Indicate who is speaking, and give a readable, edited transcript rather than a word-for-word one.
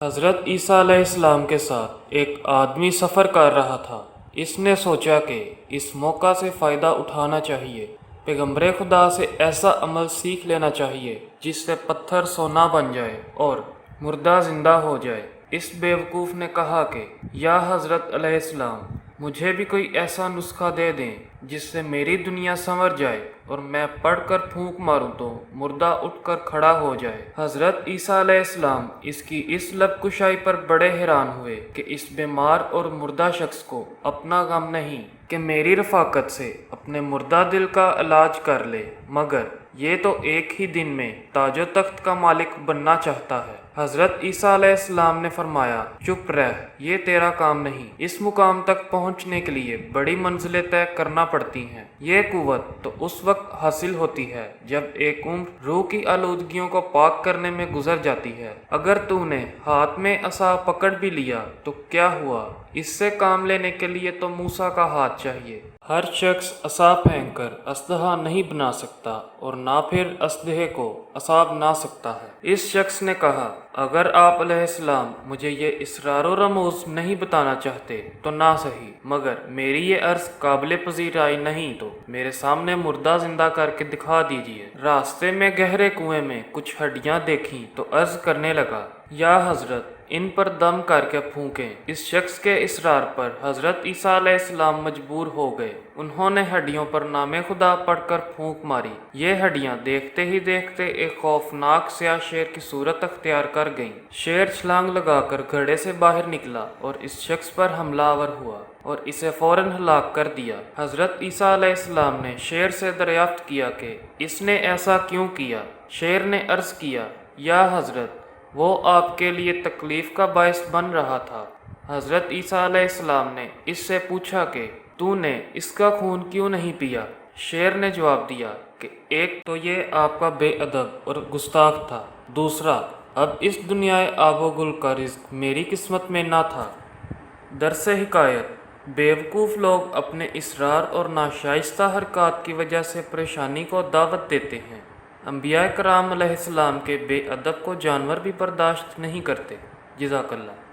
Speaker 1: حضرت عیسیٰ علیہ السلام کے ساتھ ایک آدمی سفر کر رہا تھا۔ اس نے سوچا کہ اس موقع سے فائدہ اٹھانا چاہیے۔ پیغمبر خدا سے ایسا عمل سیکھ لینا چاہیے جس سے پتھر سونا بن جائے اور مردہ زندہ ہو جائے۔ اس بیوقوف نے کہا کہ یا حضرت علیہ السلام، مجھے بھی کوئی ایسا نسخہ دے دیں جس سے میری دنیا سنور جائے اور میں پڑھ کر پھونک ماروں تو مردہ اٹھ کر کھڑا ہو جائے۔ حضرت عیسیٰ علیہ السلام اس کی اس لب کشائی پر بڑے حیران ہوئے کہ اس بیمار اور مردہ شخص کو اپنا غم نہیں کہ میری رفاقت سے اپنے مردہ دل کا علاج کر لے، مگر یہ تو ایک ہی دن میں تاج و تخت کا مالک بننا چاہتا ہے۔ حضرت عیسیٰ علیہ السلام نے فرمایا، چپ رہ، یہ تیرا کام نہیں۔ اس مقام تک پہنچنے کے لیے بڑی منزلیں طے کرنا پڑتی ہیں۔ یہ قوت تو اس وقت حاصل ہوتی ہے جب ایک عمر روح کی آلودگیوں کو پاک کرنے میں گزر جاتی ہے۔ اگر تو نے ہاتھ میں عصا پکڑ بھی لیا تو کیا ہوا؟ اس سے کام لینے کے لیے تو موسیٰ کا ہاتھ چاہیے۔ ہر شخص عصا پھینک کر اسلحہ نہیں بنا سکتا اور نہ پھر اسلحے کو عصا بنا سکتا ہے۔ اس شخص نے کہا، اگر آپ علیہ السلام مجھے یہ اسرار و رموز نہیں بتانا چاہتے تو نہ صحیح، مگر میری یہ عرض قابل پذیرائی نہیں تو میرے سامنے مردہ زندہ کر کے دکھا دیجیے۔ راستے میں گہرے کنویں میں کچھ ہڈیاں دیکھیں تو عرض کرنے لگا، یا حضرت ان پر دم کر کے پھونکیں۔ اس شخص کے اصرار پر حضرت عیسیٰ علیہ السلام مجبور ہو گئے۔ انہوں نے ہڈیوں پر نام خدا پڑھ کر پھونک ماری۔ یہ ہڈیاں دیکھتے ہی دیکھتے ایک خوفناک سیاہ شیر کی صورت اختیار کر گئیں۔ شیر چھلانگ لگا کر گھڑے سے باہر نکلا اور اس شخص پر حملہ آور ہوا اور اسے فوراً ہلاک کر دیا۔ حضرت عیسیٰ علیہ السلام نے شیر سے دریافت کیا کہ اس نے ایسا کیوں کیا؟ شیر نے عرض کیا، یا حضرت وہ آپ کے لیے تکلیف کا باعث بن رہا تھا۔ حضرت عیسیٰ علیہ السلام نے اس سے پوچھا کہ تو نے اس کا خون کیوں نہیں پیا؟ شیر نے جواب دیا کہ ایک تو یہ آپ کا بے ادب اور گستاخ تھا، دوسرا اب اس دنیا آب و گل کا رزق میری قسمت میں نہ تھا۔ درس حکایت: بیوقوف لوگ اپنے اصرار اور ناشائستہ حرکات کی وجہ سے پریشانی کو دعوت دیتے ہیں۔ انبیاء کرام علیہ السلام کے بے ادب کو جانور بھی برداشت نہیں کرتے۔ جزاک اللہ۔